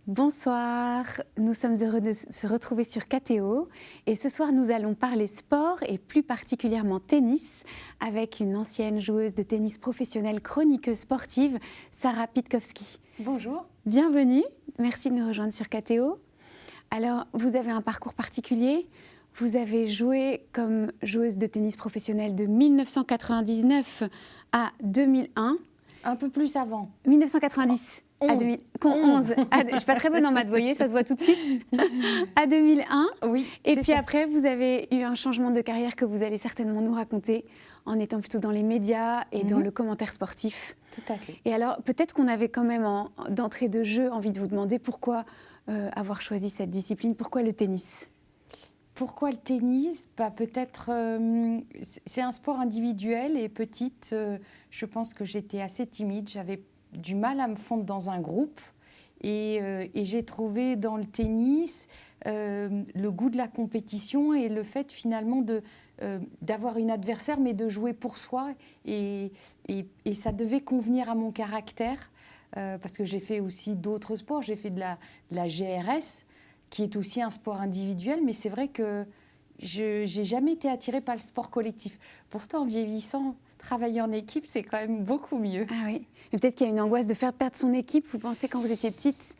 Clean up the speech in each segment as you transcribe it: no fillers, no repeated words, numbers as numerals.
Bonsoir, nous sommes heureux de se retrouver sur KTO et ce soir nous allons parler sport et plus particulièrement tennis avec une ancienne joueuse de tennis professionnelle chroniqueuse sportive, Sarah Pitkowski. Bonjour. Bienvenue, merci de nous rejoindre sur KTO. Alors vous avez un parcours particulier, vous avez joué comme joueuse de tennis professionnelle de 1999 à 2001. Un peu plus avant. 1990 à 2011. Je ne suis pas très bonne en maths, vous voyez, ça se voit tout de suite. À 2001. Oui. Et puis après, vous avez eu un changement de carrière que vous allez certainement nous raconter en étant plutôt dans les médias et dans le commentaire sportif. Tout à fait. Et alors, peut-être qu'on avait quand même, d'entrée de jeu, envie de vous demander pourquoi avoir choisi cette discipline, pourquoi le tennis ? Pourquoi le tennis ? Peut-être, c'est un sport individuel et petite, je pense que j'étais assez timide, j'avais du mal à me fondre dans un groupe et j'ai trouvé dans le tennis le goût de la compétition et le fait finalement d'avoir une adversaire mais de jouer pour soi et ça devait convenir à mon caractère parce que j'ai fait aussi d'autres sports, j'ai fait de la GRS qui est aussi un sport individuel, mais c'est vrai que je n'ai jamais été attirée par le sport collectif. Pourtant, en vieillissant, travailler en équipe, c'est quand même beaucoup mieux. Ah oui, mais peut-être qu'il y a une angoisse de faire perdre son équipe, vous pensez, quand vous étiez petite ?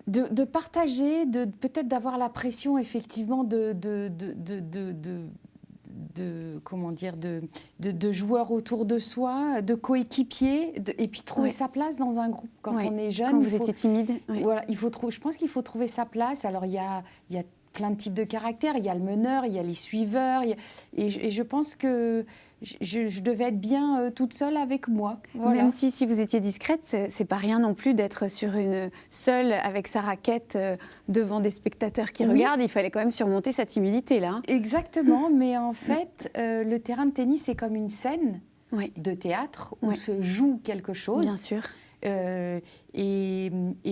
De partager, peut-être d'avoir la pression, effectivement, de joueurs autour de soi, de coéquipiers, et puis trouver sa place dans un groupe quand on est jeune. Quand vous étiez timide. Voilà, je pense qu'il faut trouver sa place. Alors, il y a plein de types de caractères. Il y a le meneur, il y a les suiveurs. Et je pense que je devais être bien toute seule avec moi. Voilà. Même si vous étiez discrète, c'est pas rien non plus d'être seule avec sa raquette devant des spectateurs qui regardent. Il fallait quand même surmonter sa timidité, là. Exactement, mais en fait, le terrain de tennis, c'est comme une scène de théâtre où se joue quelque chose. Bien sûr. Et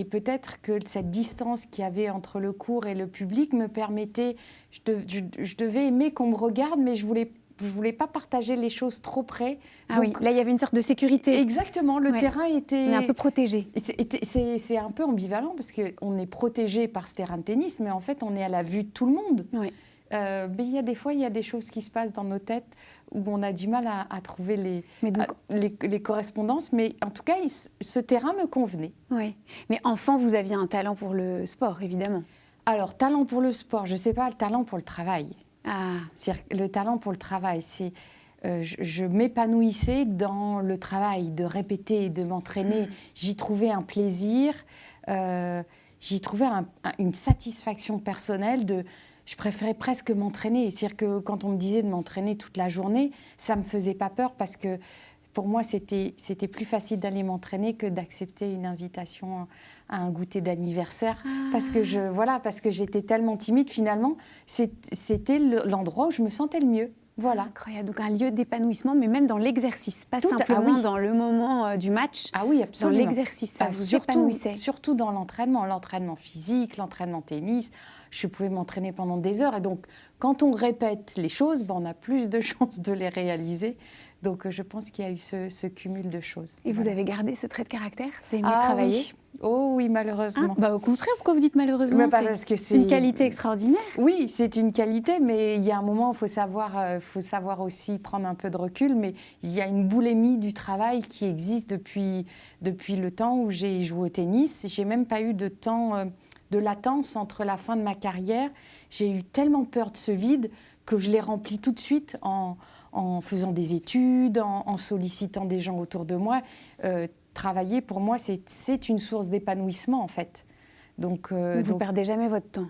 peut-être que cette distance qu'il y avait entre le court et le public me permettait... Je devais aimer qu'on me regarde, mais je voulais pas partager les choses trop près. Ah donc, oui, là, il y avait une sorte de sécurité. Exactement, le terrain était... On est un peu protégé. C'est un peu ambivalent, parce qu'on est protégé par ce terrain de tennis, mais en fait, on est à la vue de tout le monde. Oui. Mais des fois, il y a des choses qui se passent dans nos têtes où on a du mal à trouver les correspondances. Mais en tout cas, ce terrain me convenait. Oui. Mais enfant, vous aviez un talent pour le sport, évidemment. Alors, talent pour le sport, je ne sais pas, le talent pour le travail. Ah. Le talent pour le travail, c'est... je m'épanouissais dans le travail, de répéter, de m'entraîner. J'y trouvais un plaisir, j'y trouvais une satisfaction personnelle Je préférais presque m'entraîner. C'est-à-dire que quand on me disait de m'entraîner toute la journée, ça ne me faisait pas peur parce que pour moi, c'était plus facile d'aller m'entraîner que d'accepter une invitation à un goûter d'anniversaire. Parce que j'étais tellement timide, finalement, c'était l'endroit où je me sentais le mieux. Voilà. Incroyable. Donc un lieu d'épanouissement, mais même dans l'exercice, pas simplement dans le moment du match. Ah oui, absolument. Dans l'exercice, ça vous épanouissait. Surtout dans l'entraînement physique, l'entraînement tennis. Je pouvais m'entraîner pendant des heures. Et donc, quand on répète les choses, on a plus de chances de les réaliser. Donc, je pense qu'il y a eu ce cumul de choses. Et vous avez gardé ce trait de caractère d'aimer travailler ? Oui. Oh oui, malheureusement. Au contraire, pourquoi vous dites malheureusement ? Parce que c'est une qualité extraordinaire. Oui, c'est une qualité, mais il y a un moment où il faut savoir aussi prendre un peu de recul. Mais il y a une boulimie du travail qui existe depuis le temps où j'ai joué au tennis. J'ai même pas eu de temps de latence entre la fin de ma carrière. J'ai eu tellement peur de ce vide que je l'ai rempli tout de suite en faisant des études, en sollicitant des gens autour de moi. Travailler, pour moi, c'est une source d'épanouissement, en fait. Donc, vous ne perdez jamais votre temps.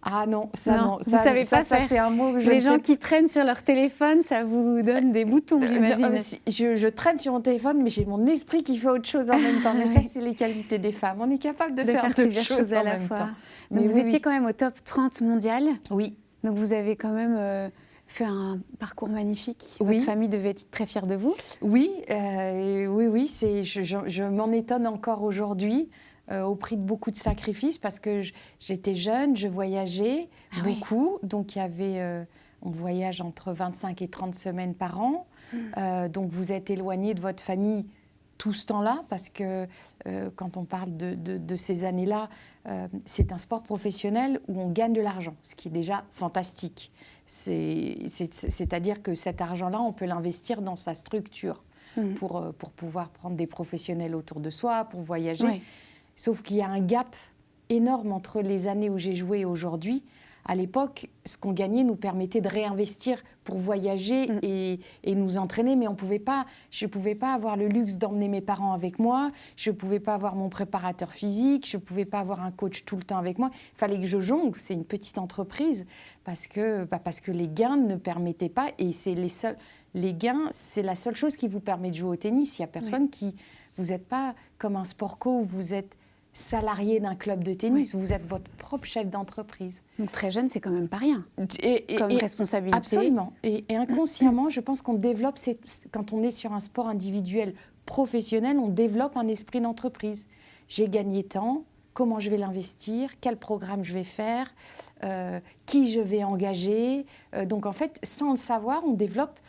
Ah non, ça, vous savez pas ça c'est un mot que je Les gens qui traînent sur leur téléphone, ça vous donne des boutons, j'imagine. Je traîne sur mon téléphone, mais j'ai mon esprit qui fait autre chose en même temps. Mais ça, c'est les qualités des femmes. On est capable de faire plusieurs choses à la fois. Donc vous étiez quand même au top 30 mondial. Oui. Donc vous avez quand même fait un parcours magnifique. Oui. Votre famille devait être très fière de vous. Oui, oui. Je m'en étonne encore aujourd'hui. Au prix de beaucoup de sacrifices, parce que j'étais jeune, je voyageais beaucoup. Oui. Donc, il y avait... on voyage entre 25 et 30 semaines par an. Donc, vous êtes éloigné de votre famille tout ce temps-là, parce que quand on parle de ces années-là, c'est un sport professionnel où on gagne de l'argent, ce qui est déjà fantastique. C'est-à-dire que cet argent-là, on peut l'investir dans sa structure pour pouvoir prendre des professionnels autour de soi, pour voyager. Ouais. Sauf qu'il y a un gap énorme entre les années où j'ai joué et aujourd'hui. À l'époque, ce qu'on gagnait nous permettait de réinvestir pour voyager et nous entraîner, mais je ne pouvais pas avoir le luxe d'emmener mes parents avec moi, je ne pouvais pas avoir mon préparateur physique, je ne pouvais pas avoir un coach tout le temps avec moi. Il fallait que je jongle, c'est une petite entreprise, parce que les gains ne permettaient pas, et les gains, c'est la seule chose qui vous permet de jouer au tennis. Il n'y a personne qui... Vous n'êtes pas comme un sport co où vous êtes salarié d'un club de tennis, vous êtes votre propre chef d'entreprise. Donc très jeune, c'est quand même pas rien comme responsabilité. Absolument. Et inconsciemment, je pense qu'on développe, quand on est sur un sport individuel professionnel, on développe un esprit d'entreprise. J'ai gagné tant, comment je vais l'investir, quel programme je vais faire, qui je vais engager. Donc en fait, sans le savoir, on développe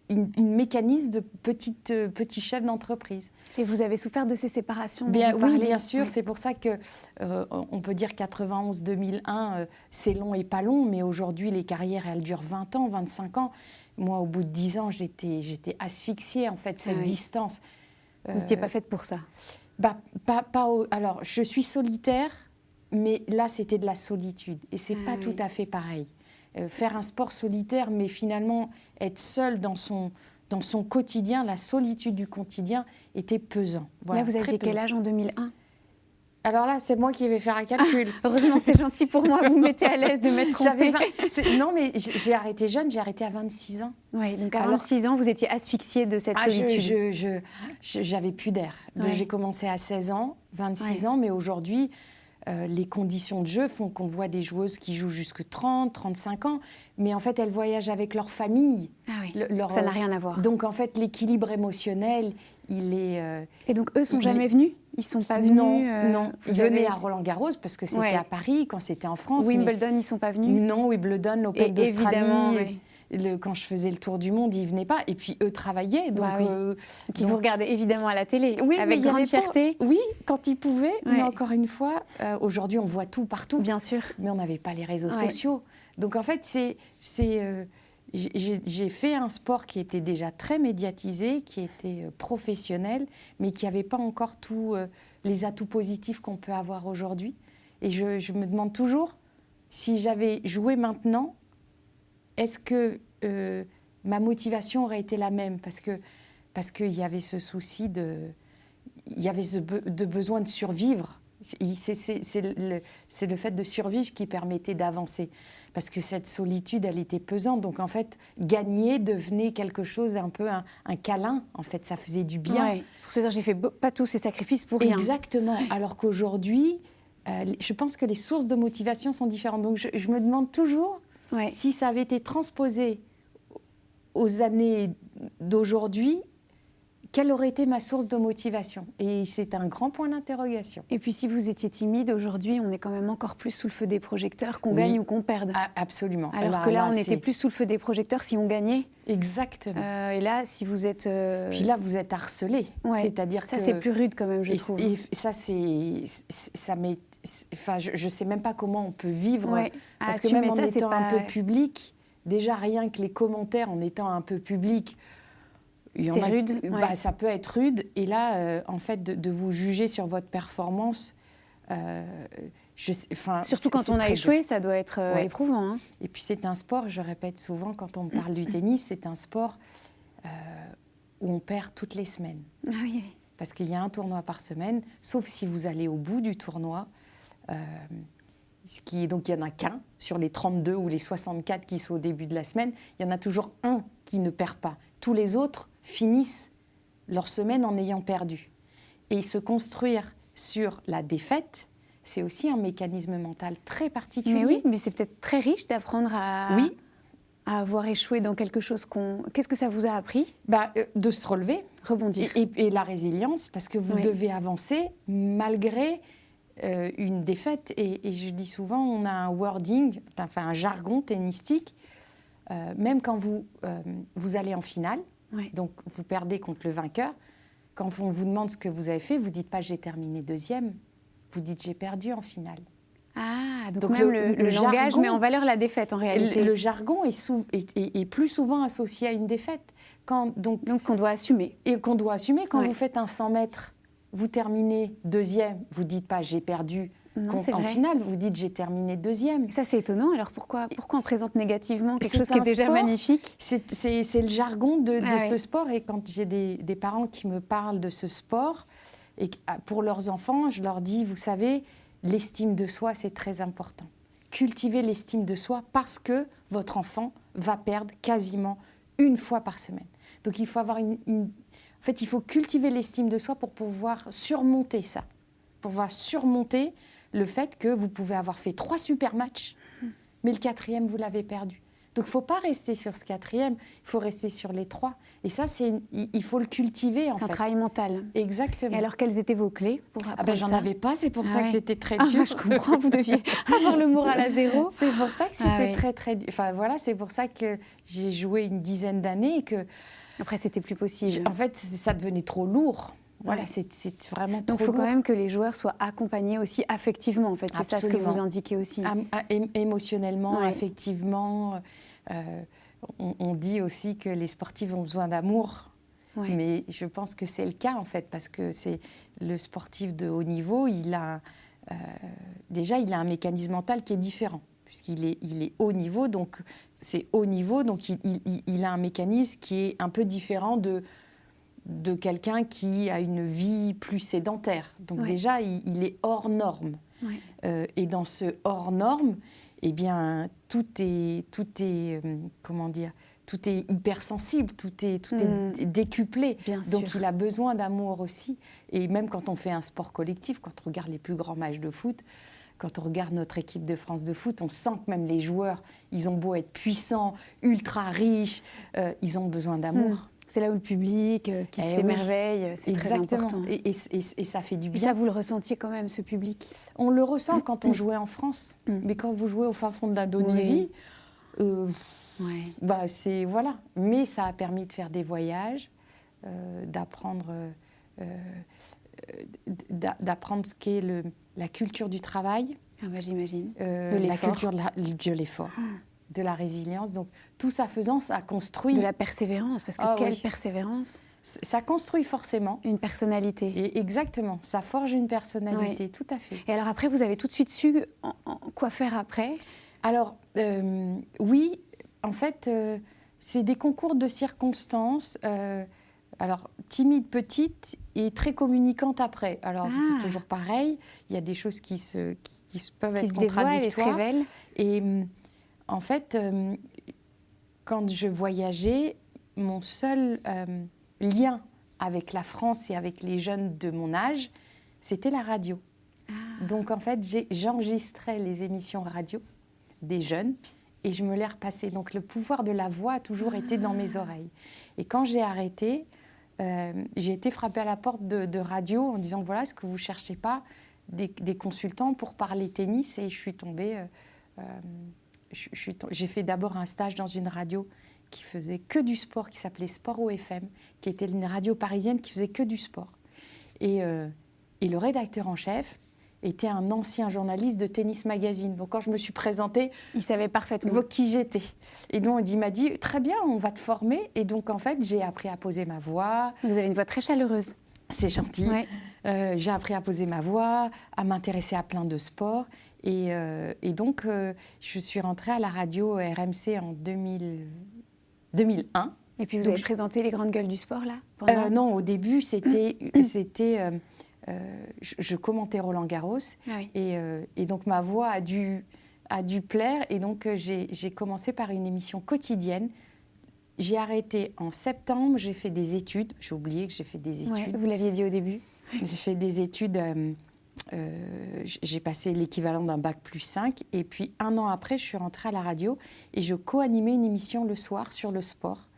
une mécanisme de petit chef d'entreprise. Et vous avez souffert de ces séparations Oui, bien sûr. Oui. C'est pour ça qu'on peut dire 91-2001, c'est long et pas long, mais aujourd'hui, les carrières, elles durent 20 ans, 25 ans. Moi, au bout de 10 ans, j'étais asphyxiée, en fait, cette distance. Vous n'étiez pas faite pour ça? Alors, je suis solitaire, mais là, c'était de la solitude. Et ce n'est pas tout à fait pareil. Faire un sport solitaire, mais finalement être seul dans son quotidien, la solitude du quotidien était pesant. Voilà, là, vous aviez quel âge en 2001? Alors là, c'est moi qui vais faire un calcul. Heureusement, c'est gentil pour moi, vous me mettez à l'aise de m'être trompée. Non, mais j'ai arrêté jeune, j'ai arrêté à 26 ans. Oui, donc à 26 ans, vous étiez asphyxiée de cette solitude. J'avais plus d'air. J'ai commencé à 16 ans, 26 ans, mais aujourd'hui... les conditions de jeu font qu'on voit des joueuses qui jouent jusque 30, 35 ans, mais en fait, elles voyagent avec leur famille. Ah oui, ça n'a rien à voir. Donc, en fait, l'équilibre émotionnel, il est... Et donc, eux sont jamais venus? Ils ne sont pas venus? Non. Ils venaient à Roland-Garros, parce que c'était à Paris, quand c'était en France. Wimbledon, ils ne sont pas venus? Non, Wimbledon, l'Open d'Australie... Oui. Quand je faisais le tour du monde, ils ne venaient pas. Et puis, eux travaillaient. Donc, qui vous regardaient évidemment à la télé, avec grande fierté. Oui, quand ils pouvaient. Mais encore une fois, aujourd'hui, on voit tout partout. Bien sûr. Mais on n'avait pas les réseaux sociaux. Donc, en fait, j'ai fait un sport qui était déjà très médiatisé, qui était professionnel, mais qui n'avait pas encore tous les atouts positifs qu'on peut avoir aujourd'hui. Et je me demande toujours, si j'avais joué maintenant, est-ce que ma motivation aurait été la même? Parce qu'il y avait ce souci il y avait de besoin de survivre. C'est le fait de survivre qui permettait d'avancer. Parce que cette solitude, elle était pesante. Donc, en fait, gagner devenait quelque chose, un peu un câlin. En fait, ça faisait du bien. Ouais. Pour se dire, j'ai fait pas tous ces sacrifices pour rien. Exactement. Alors qu'aujourd'hui, je pense que les sources de motivation sont différentes. Donc, je me demande toujours... Si ça avait été transposé aux années d'aujourd'hui, quelle aurait été ma source de motivation? Et c'est un grand point d'interrogation. Et puis si vous étiez timide, aujourd'hui, on est quand même encore plus sous le feu des projecteurs, qu'on gagne ou qu'on perde. Absolument. Alors que là, on était plus sous le feu des projecteurs si on gagnait. Exactement. Et là, si vous êtes... Puis là, vous êtes harcelé. C'est-à-dire ça, c'est plus rude quand même, je trouve. Et ça m'est... Enfin, je ne sais même pas comment on peut vivre, parce que même en étant un peu public, déjà rien que les commentaires en étant un peu public, c'est rude. Ça peut être rude. Et là, en fait, de vous juger sur votre performance, surtout quand on a échoué, ça doit être éprouvant. Hein. Et puis c'est un sport, je répète souvent, quand on parle du tennis, c'est un sport où on perd toutes les semaines. Ah oui. Parce qu'il y a un tournoi par semaine, sauf si vous allez au bout du tournoi. Donc il n'y en a qu'un sur les 32 ou les 64 qui sont au début de la semaine. Il y en a toujours un qui ne perd pas. Tous les autres finissent leur semaine en ayant perdu. Et se construire sur la défaite, c'est aussi un mécanisme mental très particulier. Mais oui, mais c'est peut-être très riche d'apprendre à avoir échoué dans quelque chose Qu'est-ce que ça vous a appris? De se relever. Rebondir. Et la résilience, parce que vous devez avancer malgré une défaite. Et je dis souvent, on a un wording, enfin un jargon tennistique, même quand vous allez en finale, donc vous perdez contre le vainqueur, quand on vous demande ce que vous avez fait, vous ne dites pas « j'ai terminé deuxième », vous dites « j'ai perdu en finale ». Ah, donc même le langage jargon, met en valeur la défaite en réalité. Le jargon est plus souvent associé à une défaite. Donc qu'on doit assumer. Et qu'on doit assumer. Quand vous faites un 100 mètres, vous terminez deuxième, vous ne dites pas « j'ai perdu ». En finale, vous dites « j'ai terminé deuxième ». Et ça, c'est étonnant. Alors pourquoi on présente négativement quelque chose qui est déjà magnifique? C'est le jargon de ce sport. Et quand j'ai des parents qui me parlent de ce sport, et pour leurs enfants, je leur dis, vous savez, l'estime de soi, c'est très important. Cultivez l'estime de soi parce que votre enfant va perdre quasiment une fois par semaine. Donc il faut avoir en fait, il faut cultiver l'estime de soi pour pouvoir surmonter ça. Pour pouvoir surmonter le fait que vous pouvez avoir fait 3 super matchs, mais le 4e, vous l'avez perdu. Donc, il ne faut pas rester sur ce 4e, il faut rester sur les 3. Et ça, il faut le cultiver, en fait. C'est un travail mental. Exactement. Et alors, quelles étaient vos clés pour apprendre ça? J'en avais pas, c'est pour ça que c'était très dur. Je comprends, vous deviez avoir le moral à zéro. C'est pour ça que c'était très, très dur. Enfin, voilà, c'est pour ça que j'ai joué une dizaine d'années et que... Après, c'était plus possible. En fait, ça devenait trop lourd. Voilà, c'est vraiment trop lourd. Donc, il faut quand même que les joueurs soient accompagnés aussi affectivement, en fait. C'est ça ce que vous indiquez aussi. Émotionnellement, affectivement. On dit aussi que les sportifs ont besoin d'amour. Mais je pense que c'est le cas, en fait, parce que c'est le sportif de haut niveau, déjà, il a un mécanisme mental qui est différent, puisqu'il est haut niveau, donc c'est haut niveau, donc il a un mécanisme qui est un peu différent de quelqu'un qui a une vie plus sédentaire. Donc déjà, il est hors norme. Et dans ce hors norme, eh bien, tout est hypersensible, tout est décuplé. Donc il a besoin d'amour aussi. Et même quand on fait un sport collectif, quand on regarde les plus grands matchs de foot, quand on regarde notre équipe de France de foot, on sent que même les joueurs, ils ont beau être puissants, ultra riches, ils ont besoin d'amour. C'est là où le public qui s'émerveille, c'est très important. Et ça fait du bien. Et ça, vous le ressentiez quand même, ce public? On le ressent quand on jouait en France. Mais quand vous jouez au fin fond de l'Indonésie, c'est... Voilà. Mais ça a permis de faire des voyages, d'apprendre ce qu'est la culture du travail. J'imagine. La culture de l'effort. De la résilience. Donc, tout ça faisant, ça construit... De la persévérance, parce que quelle persévérance! Ça construit forcément... Une personnalité. Et exactement, ça forge une personnalité, tout à fait. Et alors après, vous avez tout de suite su quoi faire après? Alors, oui, en fait, c'est des concours de circonstances. Alors, timide, petite et très communicante après. Alors, c'est toujours pareil. Il y a des choses qui peuvent être contradictoires. Qui se révèlent. Et... En fait, quand je voyageais, mon seul lien avec la France et avec les jeunes de mon âge, c'était la radio. Donc, en fait, j'enregistrais les émissions radio des jeunes et je me les repassais. Donc, le pouvoir de la voix a toujours été dans mes oreilles. Et quand j'ai arrêté, j'ai été frappée à la porte de radio en disant, voilà, est-ce que vous ne cherchez pas des consultants pour parler tennis? Et je suis tombée... J'ai fait d'abord un stage dans une radio qui faisait que du sport, qui s'appelait Sport OFM, qui était une radio parisienne qui faisait que du sport. Et le rédacteur en chef était un ancien journaliste de Tennis Magazine. Donc quand je me suis présentée... Il savait parfaitement qui j'étais. Et donc il m'a dit, très bien, on va te former. Et donc en fait, j'ai appris à poser ma voix. Vous avez une voix très chaleureuse. C'est gentil. J'ai appris à poser ma voix, à m'intéresser à plein de sports. Et donc, je suis rentrée à la radio RMC en 2001. Et puis, vous avez présenté les grandes gueules du sport, là Non, au début, c'était je commentais Roland Garros. Et donc, ma voix a dû plaire. Et donc, j'ai commencé par une émission quotidienne. J'ai arrêté en septembre, j'ai fait des études. J'ai oublié que j'ai fait des études. Vous l'aviez dit au début. J'ai fait des études, j'ai passé l'équivalent d'un bac plus 5. Et puis, 1 an après, je suis rentrée à la radio et je co-animais une émission le soir sur le sport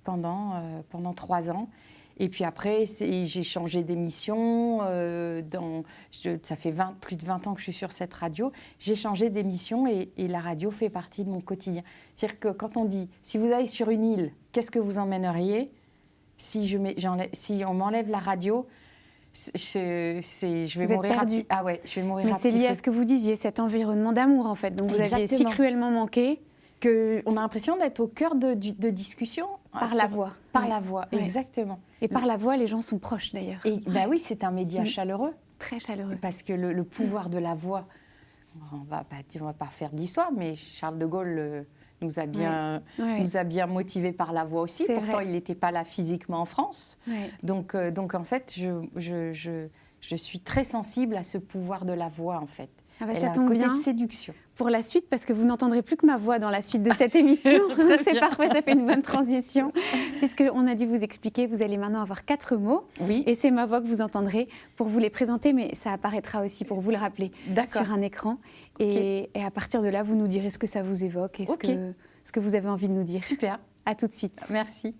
pendant 3 ans. Et puis après, j'ai changé d'émission. Ça fait plus de 20 ans que je suis sur cette radio. J'ai changé d'émission et la radio fait partie de mon quotidien. C'est-à-dire que quand on dit, si vous allez sur une île, qu'est-ce que vous emmèneriez ? si on m'enlève la radio, je vais mourir perdu. Ah ouais, je vais mourir. Mais c'est lié à ce que vous disiez, cet environnement d'amour en fait, dont vous aviez si cruellement manqué. On a l'impression d'être au cœur de discussions. Par la voix. Par la voix, exactement. Et par la voix, les gens sont proches d'ailleurs. Et bah oui, c'est un média chaleureux. Très chaleureux. Parce que le pouvoir de la voix, on va pas faire d'histoire, mais Charles de Gaulle nous a bien motivés par la voix aussi. Pourtant, il n'était pas là physiquement en France. Ouais. Donc en fait, je suis très sensible à ce pouvoir de la voix, en fait. Ah bah ça tombe bien de séduction. Pour la suite, parce que vous n'entendrez plus que ma voix dans la suite de cette émission. Donc c'est parfait, ça fait une bonne transition. Puisqu'on a dû vous expliquer, vous allez maintenant avoir 4 mots. Oui. Et c'est ma voix que vous entendrez pour vous les présenter, mais ça apparaîtra aussi pour vous le rappeler sur un écran. Okay. Et à partir de là, vous nous direz ce que ça vous évoque et ce que vous avez envie de nous dire. Super. À tout de suite. Merci.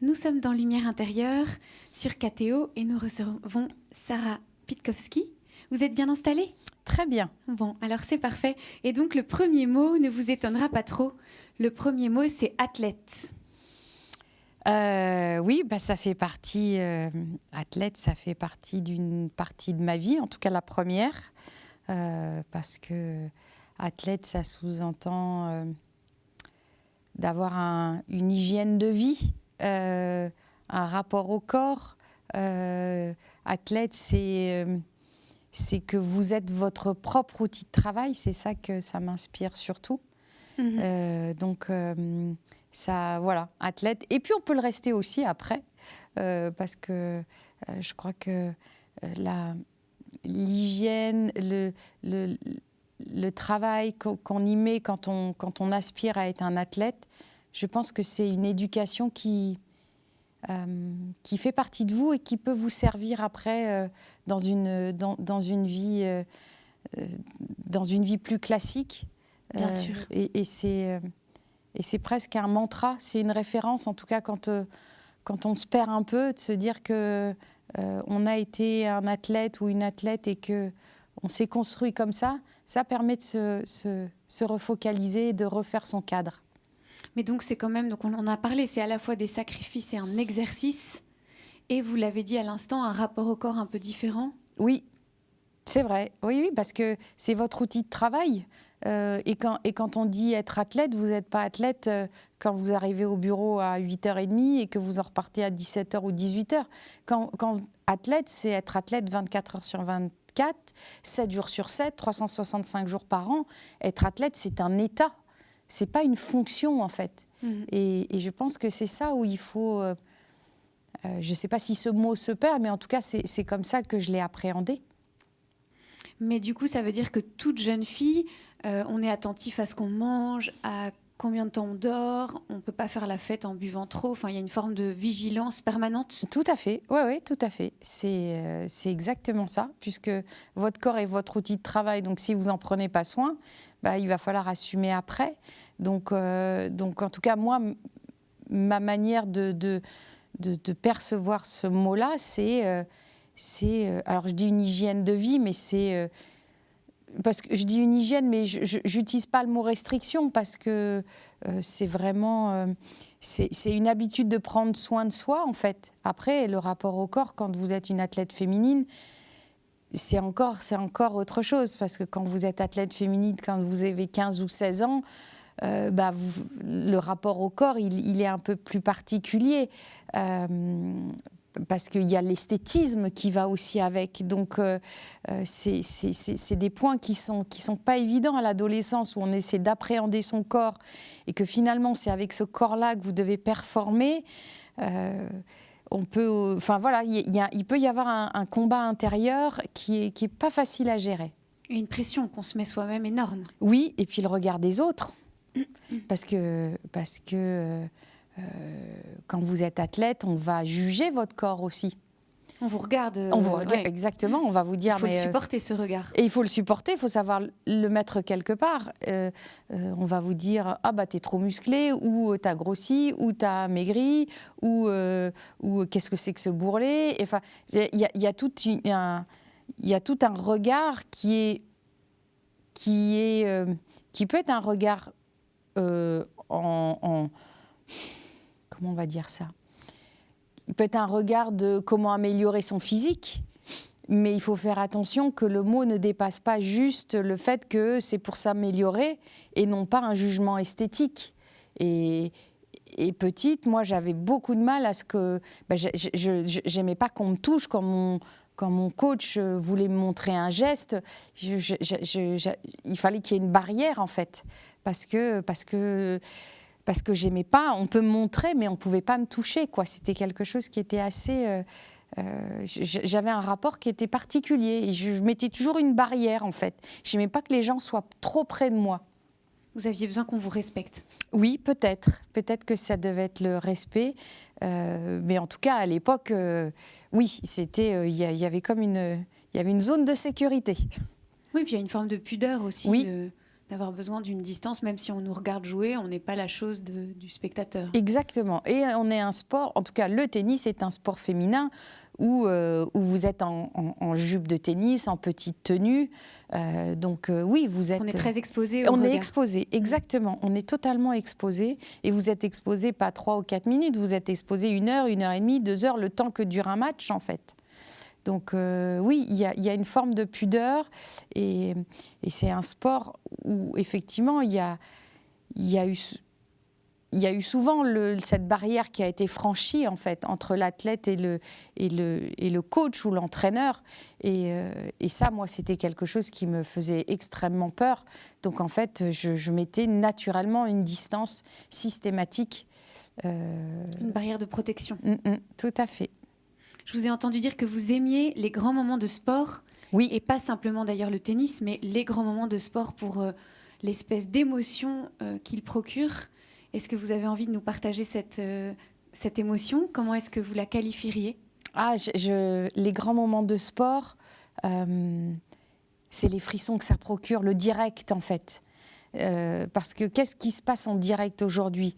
Nous sommes dans Lumière intérieure sur KTO et nous recevons Sarah Pitkowski. Vous êtes bien installée ? Très bien. Bon, alors c'est parfait. Et donc le premier mot ne vous étonnera pas trop. Le premier mot, c'est athlète. Oui, bah, ça fait partie, athlète, ça fait partie d'une partie de ma vie, en tout cas la première, parce que athlète, ça sous-entend d'avoir une hygiène de vie. Un rapport au corps. Athlète, c'est que vous êtes votre propre outil de travail. C'est ça que ça m'inspire surtout. Donc, ça, voilà, athlète. Et puis, on peut le rester aussi après, parce que je crois que l'hygiène, le travail qu'on y met quand on aspire à être un athlète, je pense que c'est une éducation qui fait partie de vous et qui peut vous servir après dans une vie plus classique. Bien sûr. Et c'est presque un mantra, c'est une référence, en tout cas quand on se perd un peu, de se dire que on a été un athlète ou une athlète et qu'on s'est construit comme ça permet de se refocaliser et de refaire son cadre. Mais donc c'est quand même, donc on en a parlé, c'est à la fois des sacrifices et un exercice, et vous l'avez dit à l'instant, un rapport au corps un peu différent. Oui, c'est vrai, oui, parce que c'est votre outil de travail. Et quand on dit être athlète, vous n'êtes pas athlète quand vous arrivez au bureau à 8h30 et que vous en repartez à 17h ou 18h. Quand athlète, c'est être athlète 24 heures sur 24, 7 jours sur 7, 365 jours par an. Être athlète, c'est un état. C'est pas une fonction, en fait. Et je pense que c'est ça où il faut... je ne sais pas si ce mot se perd, mais en tout cas, c'est comme ça que je l'ai appréhendé. Mais du coup, ça veut dire que toute jeune fille, on est attentif à ce qu'on mange, à combien de temps on dort, on ne peut pas faire la fête en buvant trop. Enfin, il y a une forme de vigilance permanente. Tout à fait, oui, tout à fait. C'est exactement ça, puisque votre corps est votre outil de travail. Donc, si vous n'en prenez pas soin, bah, il va falloir assumer après. Donc en tout cas, moi, ma manière de percevoir ce mot-là, c'est alors je dis une hygiène de vie, mais c'est... parce que je dis une hygiène, mais je n'utilise pas le mot restriction, parce que c'est vraiment... c'est une habitude de prendre soin de soi, en fait. Après, le rapport au corps, quand vous êtes une athlète féminine, c'est encore autre chose, parce que quand vous êtes athlète féminine, quand vous avez 15 ou 16 ans, le rapport au corps, il est un peu plus particulier, parce qu'il y a l'esthétisme qui va aussi avec. Donc, c'est des points qui sont pas évidents à l'adolescence, où on essaie d'appréhender son corps, et que finalement, c'est avec ce corps-là que vous devez performer. On peut, enfin voilà, il peut y avoir un combat intérieur qui est pas facile à gérer. Et une pression qu'on se met soi-même énorme. Oui, et puis le regard des autres. Parce que quand vous êtes athlète, on va juger votre corps aussi. On vous regarde. Ouais. Exactement, on va vous dire... Il faut le supporter, ce regard. Et il faut le supporter, il faut savoir le mettre quelque part. On va vous dire, ah bah t'es trop musclé, ou t'as grossi, ou t'as maigri, ou qu'est-ce que c'est que ce bourrelet. Enfin, il y a tout un regard qui est qui peut être un regard comment on va dire ça? Il peut être un regard de comment améliorer son physique, mais il faut faire attention que le mot ne dépasse pas juste le fait que c'est pour s'améliorer et non pas un jugement esthétique. Et petite, moi, j'avais beaucoup de mal à ce que... j'aimais pas qu'on me touche quand mon coach voulait me montrer un geste. Il fallait qu'il y ait une barrière, en fait, parce que j'aimais pas. On peut me montrer, mais on pouvait pas me toucher, quoi. C'était quelque chose qui était assez... j'avais un rapport qui était particulier. Et je mettais toujours une barrière, en fait. J'aimais pas que les gens soient trop près de moi. Vous aviez besoin qu'on vous respecte? Oui, peut-être. Peut-être que ça devait être le respect. Mais en tout cas, à l'époque, oui, c'était, il y avait comme il y avait une zone de sécurité. Oui, puis il y a une forme de pudeur aussi, oui. D'avoir besoin d'une distance, même si on nous regarde jouer, on n'est pas la chose du spectateur. Exactement. Et on est un sport, en tout cas le tennis est un sport féminin où vous êtes en jupe de tennis, en petite tenue. Donc oui, vous êtes... On est très exposé au regard. Est exposé, exactement. On est totalement exposé. Et vous êtes exposé pas 3 ou 4 minutes, vous êtes exposé 1 heure, 1 heure et demie, 2 heures, le temps que dure un match en fait. Donc oui, il y a une forme de pudeur et c'est un sport où effectivement il y a eu souvent cette barrière qui a été franchie en fait entre l'athlète et le coach ou l'entraîneur et ça moi c'était quelque chose qui me faisait extrêmement peur. Donc en fait je mettais naturellement une distance systématique. Une barrière de protection. Tout à fait. Je vous ai entendu dire que vous aimiez les grands moments de sport, oui. Et pas simplement d'ailleurs le tennis, mais les grands moments de sport pour l'espèce d'émotion qu'il procure. Est-ce que vous avez envie de nous partager cette émotion? Comment est-ce que vous la qualifieriez? Les grands moments de sport, c'est les frissons que ça procure, le direct en fait. Parce que qu'est-ce qui se passe en direct aujourd'hui?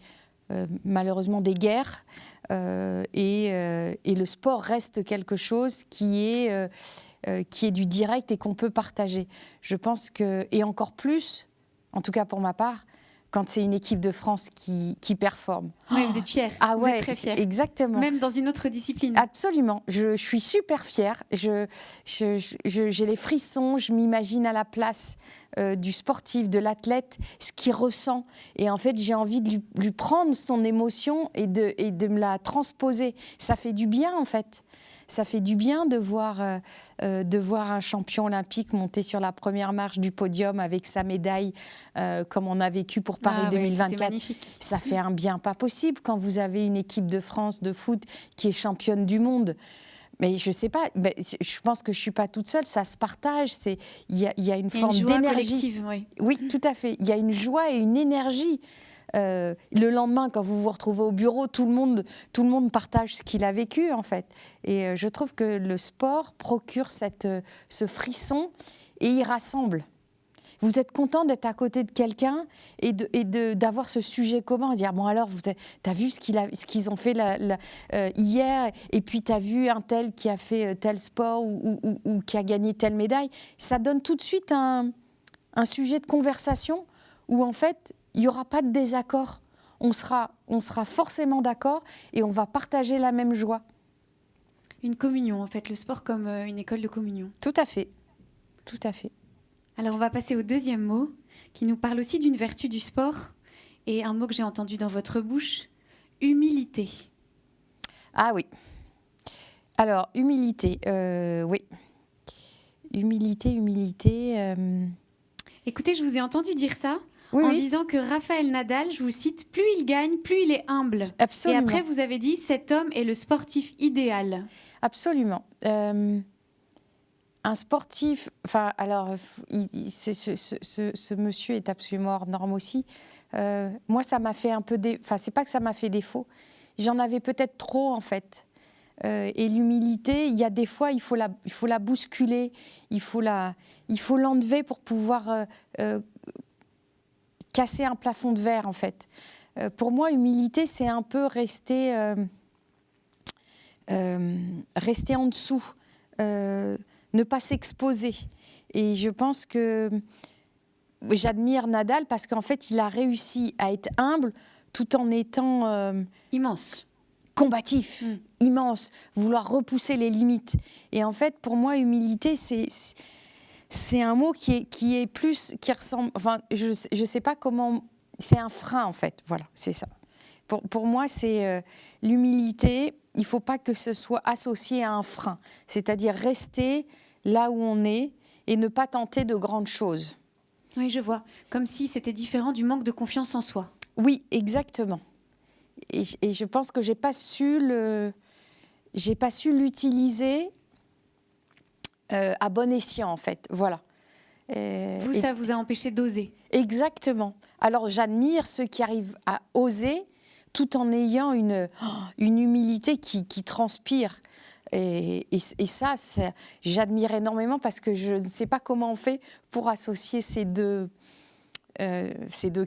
Malheureusement des guerres et le sport reste quelque chose qui est du direct et qu'on peut partager. Je pense que, et encore plus, en tout cas pour ma part, quand c'est une équipe de France qui performe. Oui, vous êtes fière. Vous êtes très fière. Exactement. Même dans une autre discipline. Absolument. Je suis super fière. J'ai les frissons. Je m'imagine à la place du sportif, de l'athlète, ce qu'il ressent. Et en fait, j'ai envie de lui prendre son émotion et de me la transposer. Ça fait du bien, en fait. Ça fait du bien de voir un champion olympique monter sur la première marche du podium avec sa médaille, comme on a vécu pour Paris 2024. Ça fait un bien pas possible quand vous avez une équipe de France de foot qui est championne du monde. Mais je sais pas, je pense que je suis pas toute seule, ça se partage. Il y a une forme d'énergie. Oui, tout à fait. Il y a une joie et une énergie. Le lendemain, quand vous vous retrouvez au bureau, tout le monde partage ce qu'il a vécu, en fait. Et je trouve que le sport procure ce frisson et il rassemble. Vous êtes content d'être à côté de quelqu'un et d'avoir ce sujet commun, à dire bon alors, t'as vu ce qu'ils ont fait hier, et puis t'as vu un tel qui a fait tel sport ou qui a gagné telle médaille. Ça donne tout de suite un sujet de conversation où en fait, il n'y aura pas de désaccord. On sera forcément d'accord et on va partager la même joie. Une communion, en fait, le sport comme une école de communion. Tout à fait. Tout à fait. Alors, on va passer au deuxième mot, qui nous parle aussi d'une vertu du sport, et un mot que j'ai entendu dans votre bouche, humilité. Ah oui. Alors, humilité, oui. Humilité. Écoutez, je vous ai entendu dire ça. Oui, disant que Raphaël Nadal, je vous cite, plus il gagne, plus il est humble. Absolument. Et après, vous avez dit, cet homme est le sportif idéal. Absolument. Un sportif, enfin, alors, ce monsieur est absolument hors norme aussi. Moi, ça m'a fait un peu... Enfin, c'est pas que ça m'a fait défaut. J'en avais peut-être trop, en fait. Et l'humilité, il y a des fois, il faut la bousculer, il faut l'enlever pour pouvoir... casser un plafond de verre, en fait. Pour moi, humilité, c'est un peu rester en dessous, ne pas s'exposer. Et je pense que j'admire Nadal parce qu'en fait, il a réussi à être humble tout en étant immense, combatif, immense, vouloir repousser les limites. Et en fait, pour moi, humilité, c'est un mot qui est plus, qui ressemble. Enfin, je sais pas comment. C'est un frein, en fait. Voilà, c'est ça. Pour moi, c'est l'humilité. Il faut pas que ce soit associé à un frein, c'est-à-dire rester là où on est et ne pas tenter de grandes choses. Oui, je vois. Comme si c'était différent du manque de confiance en soi. Oui, exactement. Et je pense que j'ai pas su l'utiliser à bon escient, en fait. Voilà. Ça vous a empêché d'oser. Exactement. Alors, j'admire ceux qui arrivent à oser tout en ayant une humilité qui transpire. Et ça, j'admire énormément parce que je ne sais pas comment on fait pour associer ces deux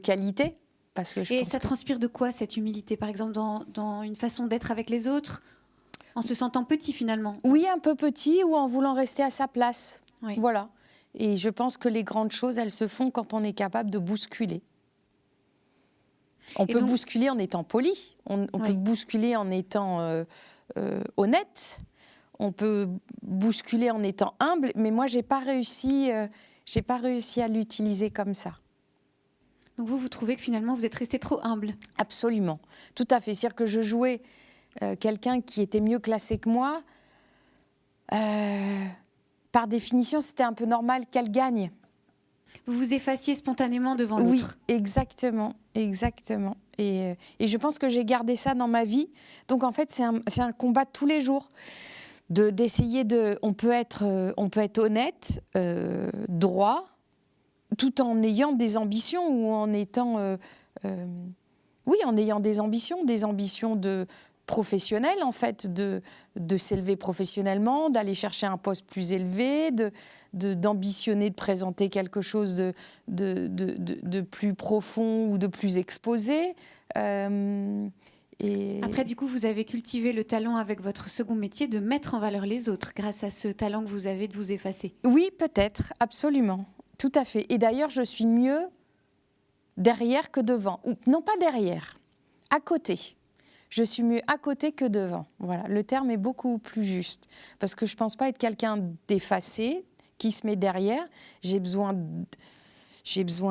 qualités. Parce que ça transpire de quoi, cette humilité, par exemple, dans une façon d'être avec les autres, en se sentant petit finalement? Oui, un peu petit ou en voulant rester à sa place. Oui. Voilà. Et je pense que les grandes choses, elles se font quand on est capable de bousculer. On peut bousculer en étant poli, on peut bousculer en étant honnête, on peut bousculer en étant humble, mais moi, j'ai pas réussi à l'utiliser comme ça. Donc vous trouvez que finalement, vous êtes resté trop humble? Absolument, tout à fait. C'est-à-dire que je jouais quelqu'un qui était mieux classé que moi. Par définition, c'était un peu normal qu'elle gagne. Vous vous effaciez spontanément devant l'autre? Oui, exactement. Et je pense que j'ai gardé ça dans ma vie. Donc en fait, c'est un combat de tous les jours. D'essayer de... On peut être honnête, droit, tout en ayant des ambitions ou en étant... en ayant des ambitions de professionnelles, en fait, de s'élever professionnellement, d'aller chercher un poste plus élevé, d'ambitionner de présenter quelque chose de plus profond ou de plus exposé. Après, du coup, vous avez cultivé le talent avec votre second métier de mettre en valeur les autres grâce à ce talent que vous avez de vous effacer. Oui, peut-être, absolument, tout à fait. Et d'ailleurs, je suis mieux derrière que devant. Ou, non, pas derrière, à côté. Je suis mieux à côté que devant. Voilà, le terme est beaucoup plus juste. Parce que je ne pense pas être quelqu'un d'effacé, qui se met derrière. J'ai besoin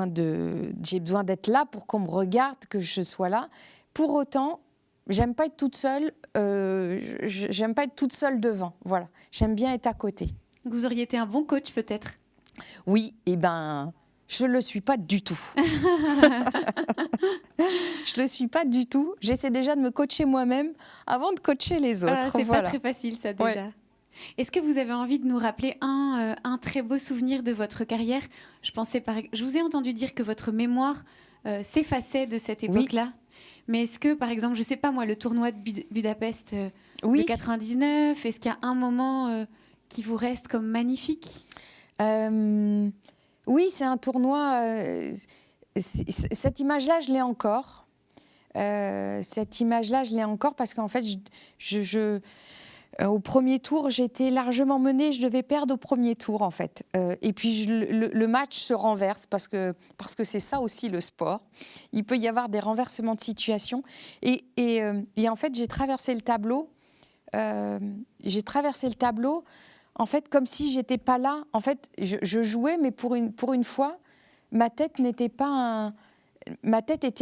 d'être là pour qu'on me regarde, que je sois là. Pour autant, j'aime pas être toute seule. J'aime pas être toute seule devant. Voilà, j'aime bien être à côté. Vous auriez été un bon coach, peut-être? Oui, je ne le suis pas du tout. Je ne le suis pas du tout. J'essaie déjà de me coacher moi-même avant de coacher les autres. C'est pas très facile, ça, déjà. Ouais. Est-ce que vous avez envie de nous rappeler un très beau souvenir de votre carrière? Je vous ai entendu dire que votre mémoire s'effaçait de cette époque-là. Oui. Mais est-ce que, par exemple, je ne sais pas moi, le tournoi de Budapest de 99, est-ce qu'il y a un moment qui vous reste comme magnifique? Oui, c'est un tournoi. Cette image-là, je l'ai encore. Parce qu'en fait, au premier tour, j'étais largement menée. Je devais perdre au premier tour, en fait. Et puis, le match se renverse parce que c'est ça aussi le sport. Il peut y avoir des renversements de situation. Et en fait, j'ai traversé le tableau. En fait, comme si j'étais pas là. En fait, je jouais, mais pour une fois, ma tête était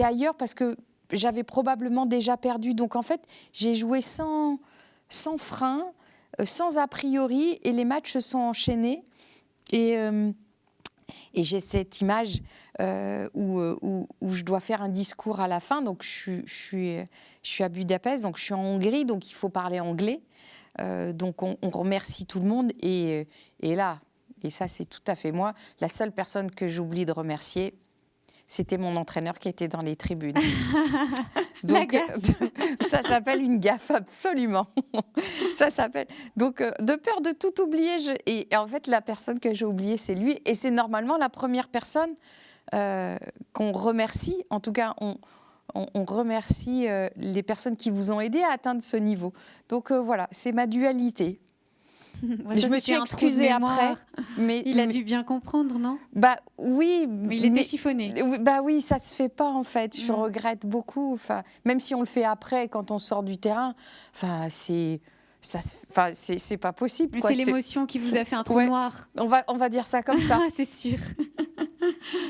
ailleurs parce que j'avais probablement déjà perdu. Donc, en fait, j'ai joué sans frein, sans a priori, et les matchs se sont enchaînés. Et j'ai cette image où je dois faire un discours à la fin. Donc, je suis à Budapest, donc je suis en Hongrie, donc il faut parler anglais. Donc on remercie tout le monde et là, et ça c'est tout à fait moi, la seule personne que j'oublie de remercier, c'était mon entraîneur qui était dans les tribunes. Donc ça s'appelle une gaffe, absolument. Ça s'appelle. Donc de peur de tout oublier, et en fait la personne que j'ai oubliée c'est lui, et c'est normalement la première personne qu'on remercie. En tout cas on remercie les personnes qui vous ont aidé à atteindre ce niveau. Donc voilà, c'est ma dualité. Je me suis excusée après. Mais il a dû bien comprendre, non? Bah oui. Mais il était chiffonné. Bah oui, ça se fait pas en fait. Je regrette beaucoup. Enfin, même si on le fait après, quand on sort du terrain, enfin c'est pas possible. C'est l'émotion qui vous a fait un trou noir. On va dire ça comme ça. C'est sûr.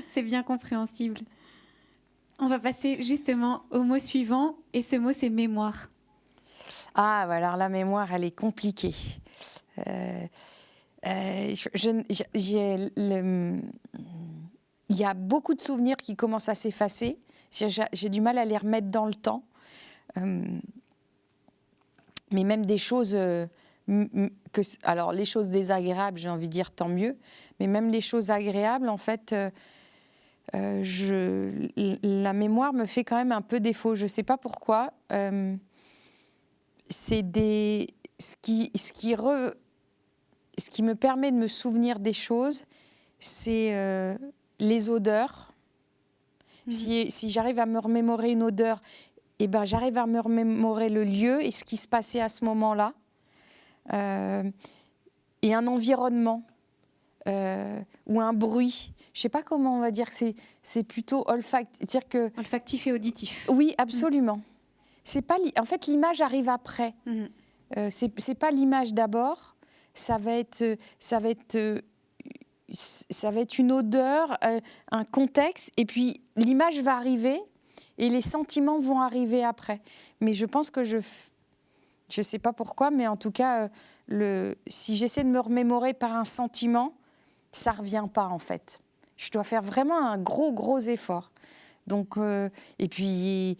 C'est bien compréhensible. On va passer justement au mot suivant, et ce mot, c'est mémoire. Ah, alors la mémoire, elle est compliquée. Il y a beaucoup de souvenirs qui commencent à s'effacer. J'ai du mal à les remettre dans le temps. Mais même des choses... alors, les choses désagréables, j'ai envie de dire tant mieux. Mais même les choses agréables, en fait... la mémoire me fait quand même un peu défaut. Je ne sais pas pourquoi. Ce qui me permet de me souvenir des choses, c'est les odeurs. Si j'arrive à me remémorer une odeur, eh ben, j'arrive à me remémorer le lieu et ce qui se passait à ce moment-là. Et un environnement. Ou un bruit. Je ne sais pas comment on va dire. C'est plutôt olfactif. Olfactif et auditif. Oui, absolument. C'est pas en fait, l'image arrive après. C'est pas l'image d'abord. Ça va être une odeur, un contexte, et puis l'image va arriver et les sentiments vont arriver après. Mais je pense que je sais pas pourquoi, mais en tout cas, si j'essaie de me remémorer par un sentiment, ça revient pas en fait. Je dois faire vraiment un gros effort. Donc et puis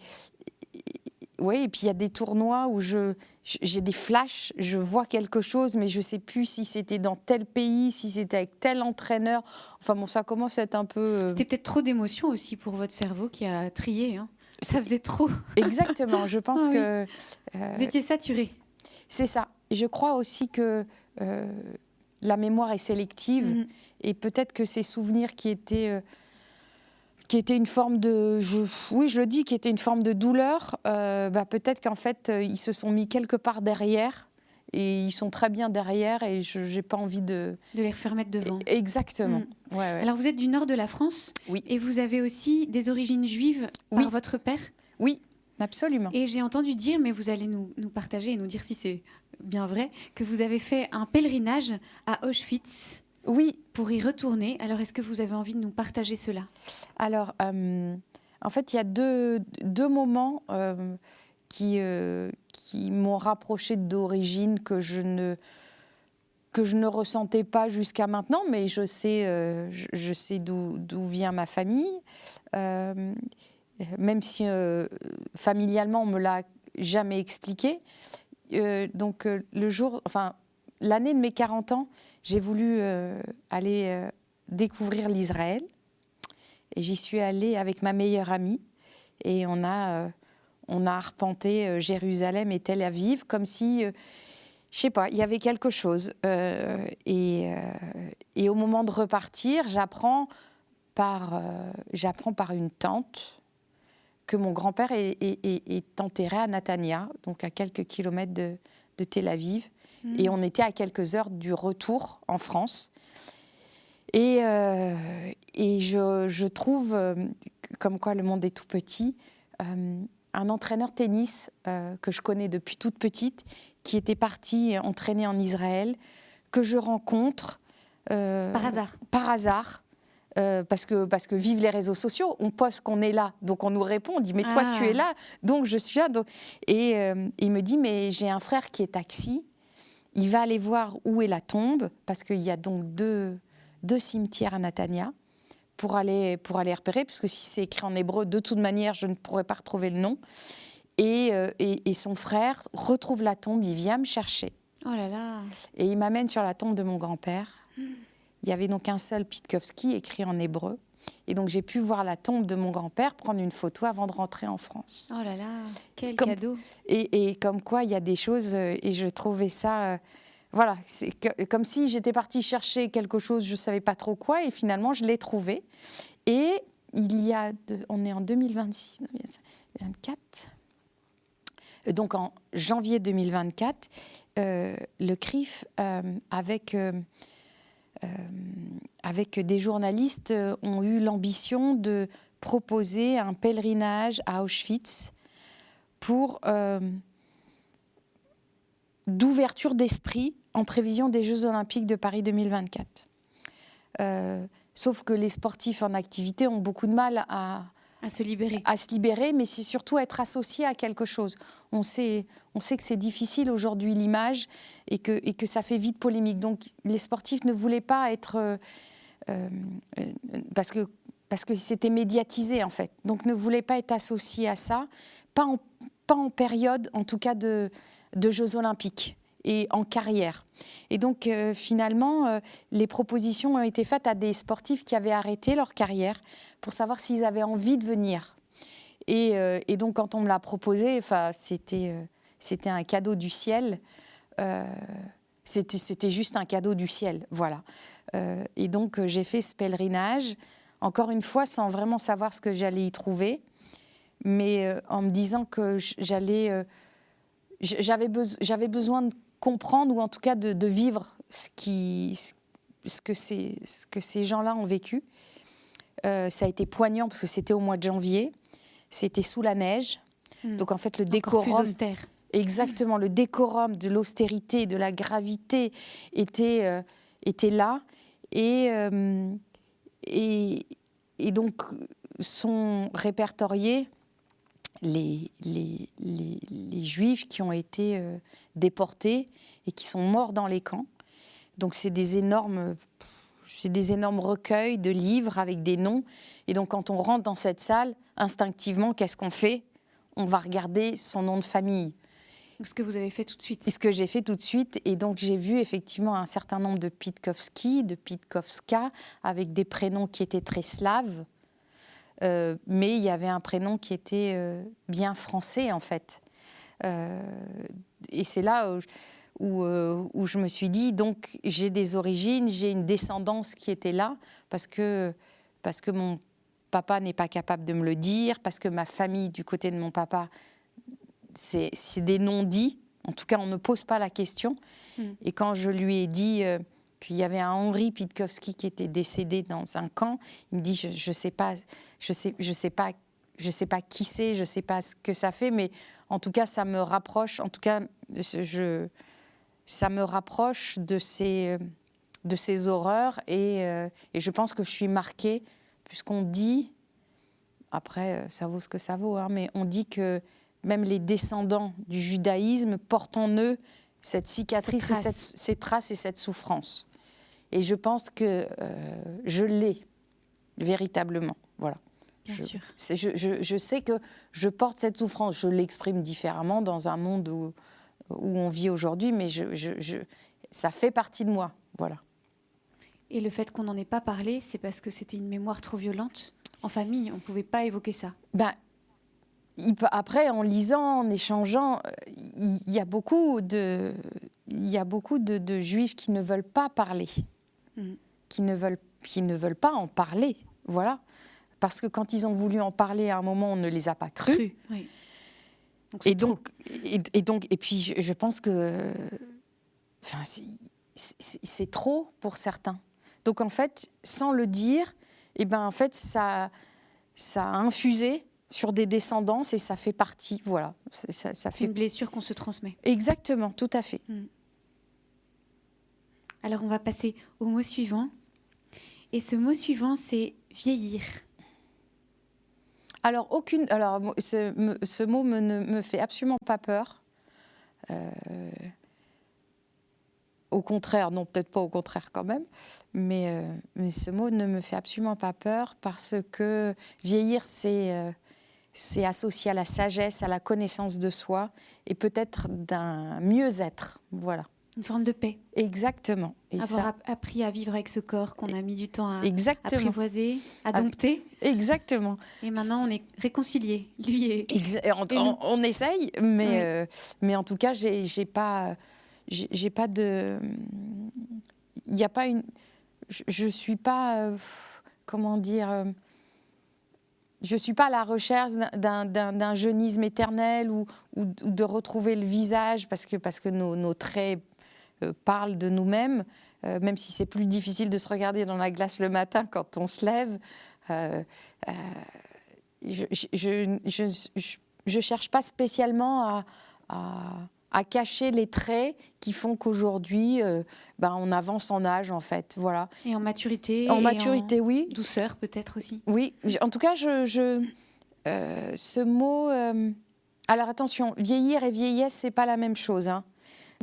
il y a des tournois où j'ai des flashs, je vois quelque chose, mais je sais plus si c'était dans tel pays, si c'était avec tel entraîneur. Enfin bon, ça commence à être un peu. C'était peut-être trop d'émotions aussi pour votre cerveau qui a trié. Hein. Ça faisait trop. Exactement. Je pense que vous étiez saturé. C'est ça. Et je crois aussi que la mémoire est sélective et peut-être que ces souvenirs qui étaient une forme de, je le dis, qui était une forme de douleur, peut-être qu'en fait ils se sont mis quelque part derrière et ils sont très bien derrière et je n'ai pas envie de les refaire mettre devant. Exactement. Ouais. Alors vous êtes du nord de la France, et vous avez aussi des origines juives par votre père. Oui, absolument. Et j'ai entendu dire, mais vous allez nous partager et nous dire si c'est bien vrai, que vous avez fait un pèlerinage à Auschwitz. Oui. Pour y retourner. Alors, est-ce que vous avez envie de nous partager cela? Alors, en fait, il y a deux moments qui m'ont rapprochée d'origine que je ne ressentais pas jusqu'à maintenant, mais je sais d'où vient ma famille. Même si familialement, on ne me l'a jamais expliqué. Donc, l'année de mes 40 ans, j'ai voulu aller découvrir l'Israël. Et j'y suis allée avec ma meilleure amie. Et on a arpenté Jérusalem et Tel Aviv comme si, je ne sais pas, il y avait quelque chose. Et au moment de repartir, j'apprends par une tante que mon grand-père est enterré à Natania, donc à quelques kilomètres de Tel Aviv. Et on était à quelques heures du retour en France. Et je trouve, comme quoi le monde est tout petit, un entraîneur tennis que je connais depuis toute petite, qui était parti entraîner en Israël, que je rencontre... par hasard. Par hasard. Parce que vivent les réseaux sociaux, on poste qu'on est là, donc on nous répond, on dit mais toi tu es là, donc je suis là. Et il me dit mais j'ai un frère qui est taxi, il va aller voir où est la tombe, parce qu'il y a donc deux cimetières à Natania, pour aller repérer, puisque si c'est écrit en hébreu, de toute manière, je ne pourrais pas retrouver le nom. Et son frère retrouve la tombe, il vient me chercher. Oh là là. Et il m'amène sur la tombe de mon grand-père. Il y avait donc un seul Pitkowski écrit en hébreu. Et donc j'ai pu voir la tombe de mon grand-père, prendre une photo avant de rentrer en France. Oh là là, quel cadeau. Et comme quoi, il y a des choses, et je trouvais ça... voilà, c'est comme si j'étais partie chercher quelque chose, je ne savais pas trop quoi, et finalement, je l'ai trouvé. Et on est en 2026, 2024. Donc en janvier 2024, le CRIF, avec des journalistes, ont eu l'ambition de proposer un pèlerinage à Auschwitz pour d'ouverture d'esprit en prévision des Jeux Olympiques de Paris 2024. Sauf que les sportifs en activité ont beaucoup de mal à se libérer. Mais c'est surtout être associé à quelque chose. On sait que c'est difficile aujourd'hui l'image et que ça fait vite polémique. Donc les sportifs ne voulaient pas être... parce que c'était médiatisé en fait. Donc ne voulaient pas être associés à ça, pas en période en tout cas de Jeux Olympiques et en carrière. Et donc finalement, les propositions ont été faites à des sportifs qui avaient arrêté leur carrière pour savoir s'ils avaient envie de venir. Et donc quand on me l'a proposé, c'était un cadeau du ciel. C'était juste un cadeau du ciel, voilà. Et donc j'ai fait ce pèlerinage, encore une fois sans vraiment savoir ce que j'allais y trouver, mais en me disant que j'avais besoin de comprendre, ou en tout cas de vivre ce que ces gens-là ont vécu. Ça a été poignant parce que c'était au mois de janvier, c'était sous la neige. Donc en fait le décorum, encore plus austère. Exactement, le décorum de l'austérité, de la gravité était là. Et donc sont répertoriés les Juifs qui ont été déportés et qui sont morts dans les camps. Donc c'est des énormes recueils de livres avec des noms. Et donc quand on rentre dans cette salle, instinctivement, qu'est-ce qu'on fait ? On va regarder son nom de famille. Ce que vous avez fait tout de suite. Ce que j'ai fait tout de suite. Et donc j'ai vu effectivement un certain nombre de Pitkowski, de Pitkowska, avec des prénoms qui étaient très slaves. Mais il y avait un prénom qui était bien français, en fait. Et c'est là où je me suis dit, donc j'ai des origines, j'ai une descendance qui était là, parce que mon papa n'est pas capable de me le dire, parce que ma famille, du côté de mon papa, c'est des non-dits. En tout cas, on ne pose pas la question. Et quand je lui ai dit qu'il y avait un Henri Pitkowski qui était décédé dans un camp, il me dit je sais pas qui c'est, je sais pas ce que ça fait, mais en tout cas ça me rapproche. En tout cas, ça me rapproche de ces horreurs et je pense que je suis marquée puisqu'on dit, après ça vaut ce que ça vaut, hein, mais on dit que même les descendants du judaïsme portent en eux cette cicatrice, ces traces et cette souffrance. Et je pense que je l'ai véritablement. Voilà. Bien sûr. Je sais que je porte cette souffrance. Je l'exprime différemment dans un monde où on vit aujourd'hui, mais ça fait partie de moi. Voilà. Et le fait qu'on n'en ait pas parlé, c'est parce que c'était une mémoire trop violente en famille. On ne pouvait pas évoquer ça. Après, en lisant, en échangeant, il y a beaucoup de juifs qui ne veulent pas parler, qui ne veulent pas en parler, voilà. Parce que quand ils ont voulu en parler à un moment, on ne les a pas crus. Oui. Donc, et puis je pense que, c'est trop pour certains. Donc en fait, sans le dire, en fait, ça a infusé sur des descendances et ça fait partie, voilà. C'est une blessure qu'on se transmet. Exactement, tout à fait. Alors on va passer au mot suivant. Et ce mot suivant, c'est vieillir. Alors ce mot ne me fait absolument pas peur. Au contraire, non, peut-être pas au contraire quand même, mais ce mot ne me fait absolument pas peur parce que vieillir, c'est associé à la sagesse, à la connaissance de soi et peut-être d'un mieux-être, voilà. Une forme de paix. Exactement. Et avoir appris à vivre avec ce corps qu'on a mis du temps à apprivoiser, à dompter. Exactement. Et maintenant, on est réconciliés, lui et on essaye, mais en tout cas, j'ai pas de... Il n'y a pas une... Je suis pas... comment dire... je suis pas à la recherche d'un jeunisme éternel ou de retrouver le visage parce que nos traits parlent de nous-mêmes, même si c'est plus difficile de se regarder dans la glace le matin quand on se lève. Je cherche pas spécialement à cacher les traits qui font qu'aujourd'hui, on avance en âge, en fait. Voilà. Et en maturité. En maturité, oui. Douceur, peut-être aussi. Oui. En tout cas, ce mot... alors, attention, vieillir et vieillesse, c'est pas la même chose, hein.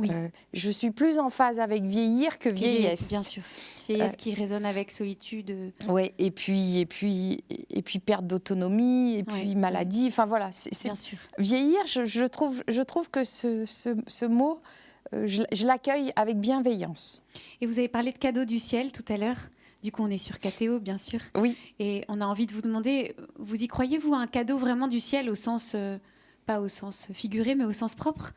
Oui. Je suis plus en phase avec vieillir que vieillesse. Bien sûr. Vieillesse qui résonne avec solitude. Oui, et puis perte d'autonomie, et puis maladie. Enfin voilà. Bien sûr. Vieillir, je trouve que ce mot, je l'accueille avec bienveillance. Et vous avez parlé de cadeaux du ciel tout à l'heure. Du coup, on est sur KTO, bien sûr. Oui. Et on a envie de vous demander, vous y croyez, vous, à un cadeau vraiment du ciel, au sens, pas au sens figuré, mais au sens propre?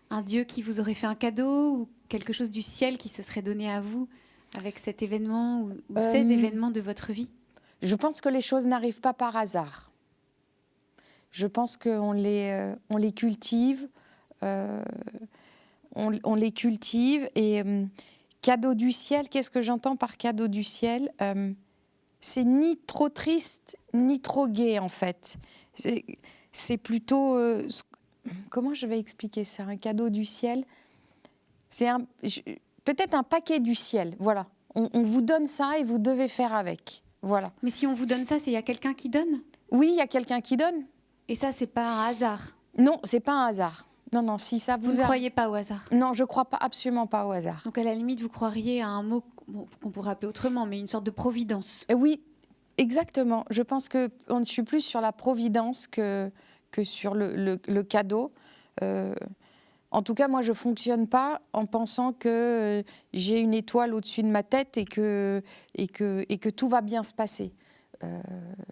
Un Dieu qui vous aurait fait un cadeau ou quelque chose du ciel qui se serait donné à vous avec cet événement ou ces événements de votre vie? Je pense que les choses n'arrivent pas par hasard. Je pense qu'on les cultive. On les cultive. Et cadeau du ciel, qu'est-ce que j'entends par cadeau du ciel? C'est ni trop triste, ni trop gai, en fait. C'est plutôt... comment je vais expliquer ça? Un cadeau du ciel, c'est peut-être un paquet du ciel. Voilà. On vous donne ça et vous devez faire avec. Voilà. Mais si on vous donne ça, c'est il y a quelqu'un qui donne? Oui, il y a quelqu'un qui donne. Et ça, c'est pas un hasard? Non, c'est pas un hasard. Non, si ça vous ne croyez pas au hasard? Non, je crois pas, absolument pas au hasard. Donc à la limite, vous croiriez à un mot qu'on pourrait appeler autrement, mais une sorte de providence. Oui, exactement. Je pense que je suis plus sur la providence que sur le cadeau. En tout cas, moi, je ne fonctionne pas en pensant que j'ai une étoile au-dessus de ma tête et que tout va bien se passer.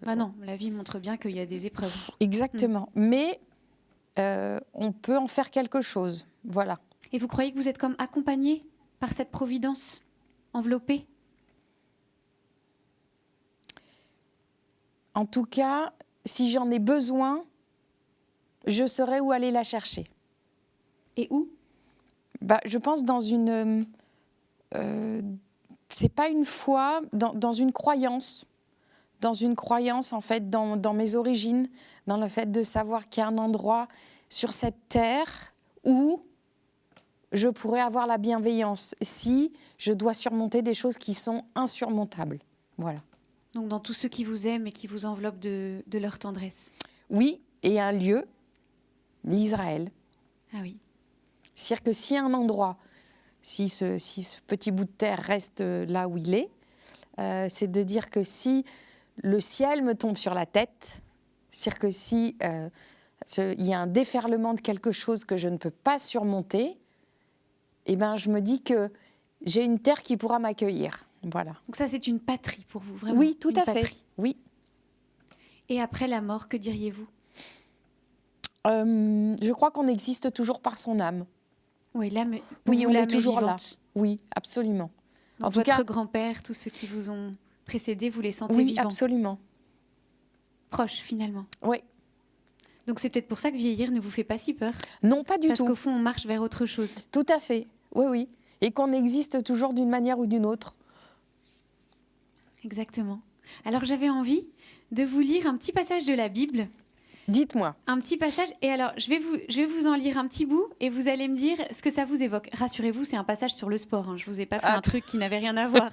Non, la vie montre bien qu'il y a des épreuves. Exactement. Mais on peut en faire quelque chose. Voilà. Et vous croyez que vous êtes comme accompagné par cette providence, enveloppée? En tout cas, si j'en ai besoin, je saurai où aller la chercher. Et où? Je pense dans une... c'est pas une foi, dans une croyance. Dans une croyance, en fait, dans mes origines, dans le fait de savoir qu'il y a un endroit sur cette terre où je pourrais avoir la bienveillance si je dois surmonter des choses qui sont insurmontables. Voilà. Donc dans tous ceux qui vous aiment et qui vous enveloppent de leur tendresse. Oui, et un lieu, l'Israël. Ah oui. C'est-à-dire que s'il y a un endroit, si ce petit bout de terre reste là où il est, c'est de dire que si le ciel me tombe sur la tête, c'est-à-dire que si il y a un déferlement de quelque chose que je ne peux pas surmonter, je me dis que j'ai une terre qui pourra m'accueillir. Voilà. Donc ça, c'est une patrie pour vous, vraiment? Oui, tout à patrie. fait. Oui. Et après la mort, que diriez-vous? Je crois qu'on existe toujours par son âme. Oui, l'âme. Oui, on est toujours vivante. là. Oui, absolument. Donc en tout votre cas, grand-père, tous ceux qui vous ont précédé, vous les sentez oui, vivants? Oui, absolument. Proches, finalement. Oui. Donc c'est peut-être pour ça que vieillir ne vous fait pas si peur? Non, pas du tout. Parce qu'au fond, on marche vers autre chose. Tout à fait. Oui, oui. Et qu'on existe toujours d'une manière ou d'une autre. Exactement. Alors j'avais envie de vous lire un petit passage de la Bible. Dites-moi. Un petit passage. Et alors, je vais vous en lire un petit bout et vous allez me dire ce que ça vous évoque. Rassurez-vous, c'est un passage sur le sport. Hein. Je vous ai pas fait un truc qui n'avait rien à voir.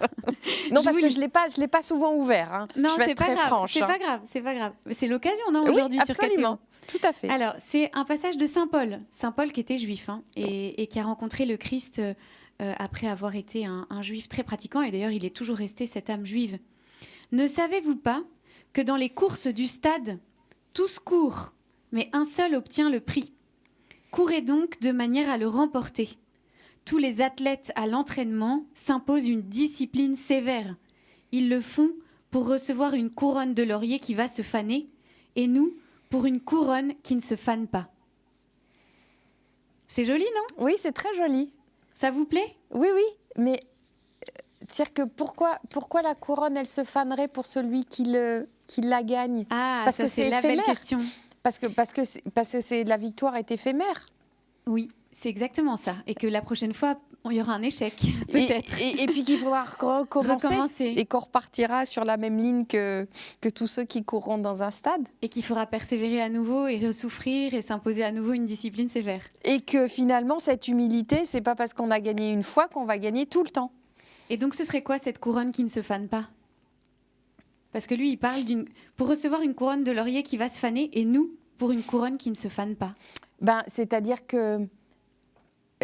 Non, parce que je l'ai pas souvent ouvert. Hein. Non, je vais c'est être pas très grave. franche. C'est pas grave. C'est pas grave. C'est l'occasion, non, aujourd'hui oui, sur KTO. Absolument. Tout à fait. Alors, c'est un passage de Saint Paul. Saint Paul qui était juif et qui a rencontré le Christ après avoir été un juif très pratiquant. Et d'ailleurs, il est toujours resté cette âme juive. Ne savez-vous pas que dans les courses du stade, tous courent, mais un seul obtient le prix? Courez donc de manière à le remporter. Tous les athlètes à l'entraînement s'imposent une discipline sévère. Ils le font pour recevoir une couronne de laurier qui va se faner, et nous, pour une couronne qui ne se fane pas. C'est joli, non? Oui, c'est très joli. Ça vous plaît? Oui, oui, mais C'est-à-dire que pourquoi la couronne, elle se fanerait pour celui qui la gagne? Parce que c'est la belle question. Parce que la victoire est éphémère. Oui, c'est exactement ça. Et que la prochaine fois, il y aura un échec, peut-être. Et puis qu'il faudra recommencer. Et qu'on repartira sur la même ligne que tous ceux qui courront dans un stade. Et qu'il faudra persévérer à nouveau et ressouffrir et s'imposer à nouveau une discipline sévère. Et que finalement, cette humilité, c'est pas parce qu'on a gagné une fois qu'on va gagner tout le temps. Et donc, ce serait quoi cette couronne qui ne se fane pas? Parce que lui, il parle pour recevoir une couronne de laurier qui va se faner, et nous, pour une couronne qui ne se fane pas. C'est-à-dire que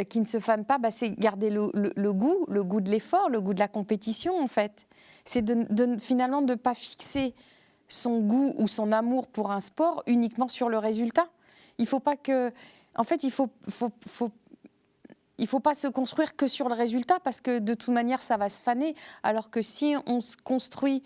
qui ne se fane pas, c'est garder le goût de l'effort, le goût de la compétition, en fait. C'est finalement de ne pas fixer son goût ou son amour pour un sport uniquement sur le résultat. Il ne faut pas que... En fait, il faut pas se construire que sur le résultat, parce que de toute manière, ça va se faner. Alors que si on se construit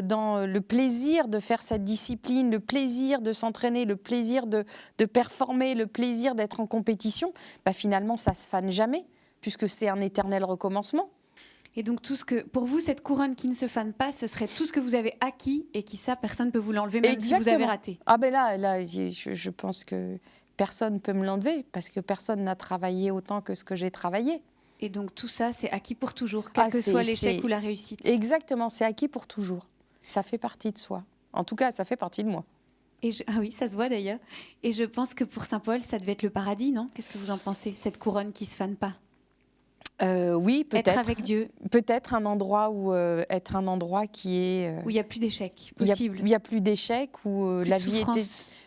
dans le plaisir de faire cette discipline, le plaisir de s'entraîner, le plaisir de performer, le plaisir d'être en compétition, finalement, ça ne se fane jamais, puisque c'est un éternel recommencement. Et donc, pour vous, cette couronne qui ne se fane pas, ce serait tout ce que vous avez acquis et qui, ça, personne ne peut vous l'enlever, même si vous avez raté. Ah là, je pense que personne ne peut me l'enlever, parce que personne n'a travaillé autant que ce que j'ai travaillé. Et donc tout ça, c'est acquis pour toujours, quel que soit l'échec ou la réussite. Exactement, c'est acquis pour toujours. Ça fait partie de soi. En tout cas, ça fait partie de moi. Ah oui, ça se voit d'ailleurs. Et je pense que pour Saint Paul, ça devait être le paradis, non? Qu'est-ce que vous en pensez, cette couronne qui ne se fane pas? Oui, peut-être. Être avec Dieu. Peut-être un endroit être un endroit qui est... où il n'y a plus d'échecs possible. Il n'y a plus d'échecs, où la vie était...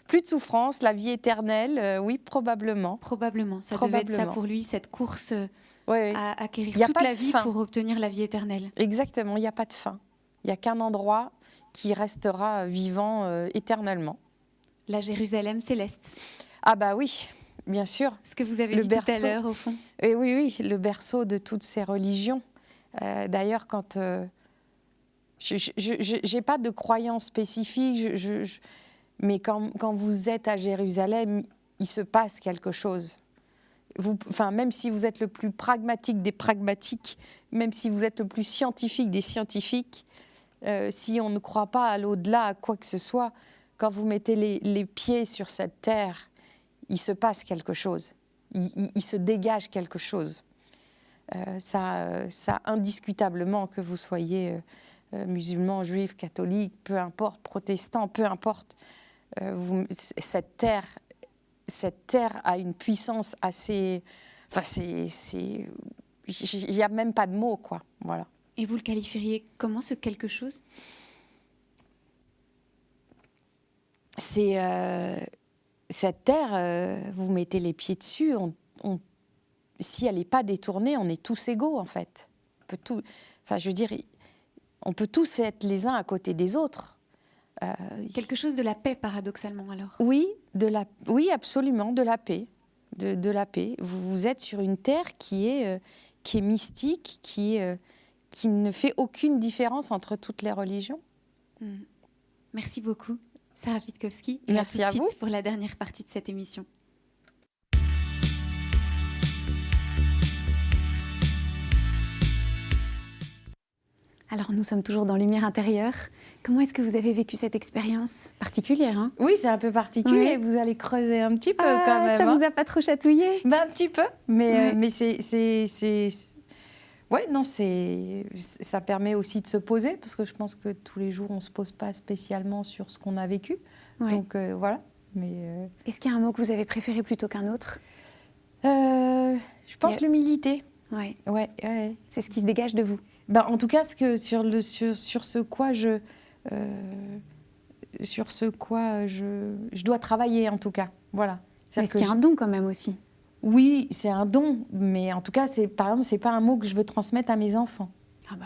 Plus de souffrance, la vie éternelle, oui, probablement. Probablement, ça devait être ça pour lui, cette course à acquérir toute la vie pour obtenir la vie éternelle. Exactement, il n'y a pas de fin. Il n'y a qu'un endroit qui restera vivant éternellement. La Jérusalem céleste. Ah oui, bien sûr. Ce que vous avez dit tout à l'heure, au fond. Et oui, le berceau de toutes ces religions. D'ailleurs, quand... je n'ai pas de croyance spécifique, mais quand vous êtes à Jérusalem, il se passe quelque chose. Même si vous êtes le plus pragmatique des pragmatiques, même si vous êtes le plus scientifique des scientifiques, si on ne croit pas à l'au-delà, à quoi que ce soit, quand vous mettez les pieds sur cette terre, il se passe quelque chose. Il se dégage quelque chose. Ça, indiscutablement, que vous soyez musulman, juif, catholique, peu importe, protestant, peu importe, cette terre a une puissance assez... il n'y a même pas de mots, quoi. Voilà. Et vous le qualifieriez comment, ce quelque chose? C'est... cette terre, vous mettez les pieds dessus, si elle n'est pas détournée, on est tous égaux, en fait. On peut tous être les uns à côté des autres. Quelque chose de la paix, paradoxalement, alors. Oui, absolument, de la paix. De la paix. Vous êtes sur une terre qui est mystique, qui ne fait aucune différence entre toutes les religions. Merci beaucoup, Sarah Witkowski. Merci à vous pour la dernière partie de cette émission. Alors, nous sommes toujours dans Lumière intérieure. Comment est-ce que vous avez vécu cette expérience particulière, hein? Oui, c'est un peu particulier. Oui. Vous allez creuser un petit peu quand même. Ça vous a pas trop chatouillé? Un petit peu, mais ça permet aussi de se poser, parce que je pense que tous les jours, on ne se pose pas spécialement sur ce qu'on a vécu. Ouais. Donc, voilà. Est-ce qu'il y a un mot que vous avez préféré plutôt qu'un autre? Je pense l'humilité. Ouais. Ouais. C'est ce qui se dégage de vous. En tout cas, sur ce quoi je dois travailler, en tout cas. Voilà. Est-ce qu'il y a un don quand même aussi? Oui, c'est un don, mais en tout cas, par exemple, c'est pas un mot que je veux transmettre à mes enfants.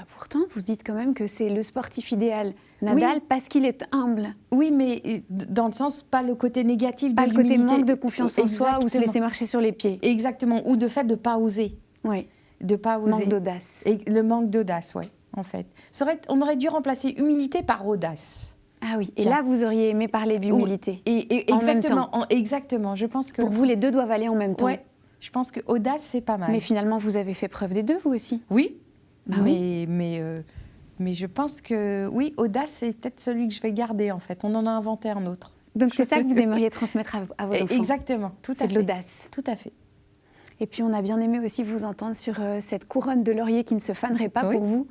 Pourtant, vous dites quand même que c'est le sportif idéal, Nadal, parce qu'il est humble. Oui, mais dans le sens, pas le côté négatif de l'humilité. Pas le côté manque de confiance en soi ou se laisser marcher sur les pieds. Exactement, ou de fait de pas oser. Oui. De pas oser. Manque d'audace. Et le manque d'audace, oui, en fait. On aurait dû remplacer humilité par audace. Ah oui, et là, vous auriez aimé parler d'humilité. Et exactement, exactement. Je pense que... Pour vous, les deux doivent aller en même temps. Oui, je pense que audace, c'est pas mal. Mais finalement, vous avez fait preuve des deux, vous aussi. Oui, Bah oui. Mais je pense que, oui, audace, c'est peut-être celui que je vais garder, en fait. On en a inventé un autre. Donc c'est ça que vous aimeriez transmettre à vos enfants? Exactement, tout à fait. C'est de l'audace. Tout à fait. Et puis on a bien aimé aussi vous entendre sur cette couronne de laurier qui ne se fanerait pas pour vous.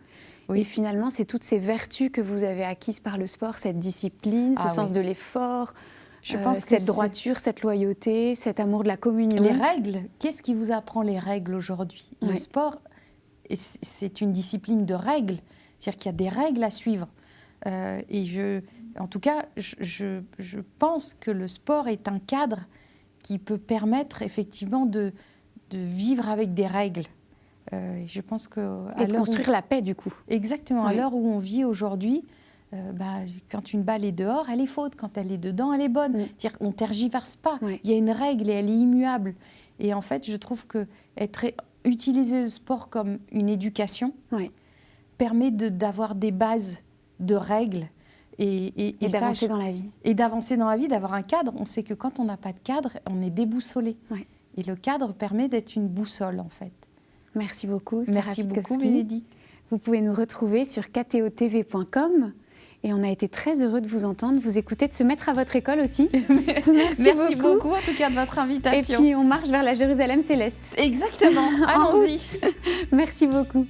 Oui. Et finalement, c'est toutes ces vertus que vous avez acquises par le sport, cette discipline, ce sens de l'effort, je pense cette droiture, cette loyauté, cet amour de la communion. Les règles, qu'est-ce qui vous apprend les règles aujourd'hui? Le sport, c'est une discipline de règles, c'est-à-dire qu'il y a des règles à suivre. En tout cas, je pense que le sport est un cadre qui peut permettre effectivement de vivre avec des règles. Je pense que et de construire la paix, du coup. Exactement. À l'heure où on vit aujourd'hui, quand une balle est dehors, elle est faute. Quand elle est dedans, elle est bonne. C'est-à-dire, on ne tergiverse pas. Il y a une règle et elle est immuable. Et en fait, je trouve que utiliser le sport comme une éducation permet d'avoir des bases de règles. Et d'avancer dans la vie. Et d'avancer dans la vie, d'avoir un cadre. On sait que quand on n'a pas de cadre, on est déboussolé. Et le cadre permet d'être une boussole, en fait. Merci beaucoup. Merci beaucoup, Bénédicte. Vous pouvez nous retrouver sur ktotv.com. Et on a été très heureux de vous entendre, vous écouter, de se mettre à votre école aussi. Merci beaucoup, en tout cas, de votre invitation. Et puis, on marche vers la Jérusalem céleste. Exactement. Allons-y. Merci beaucoup.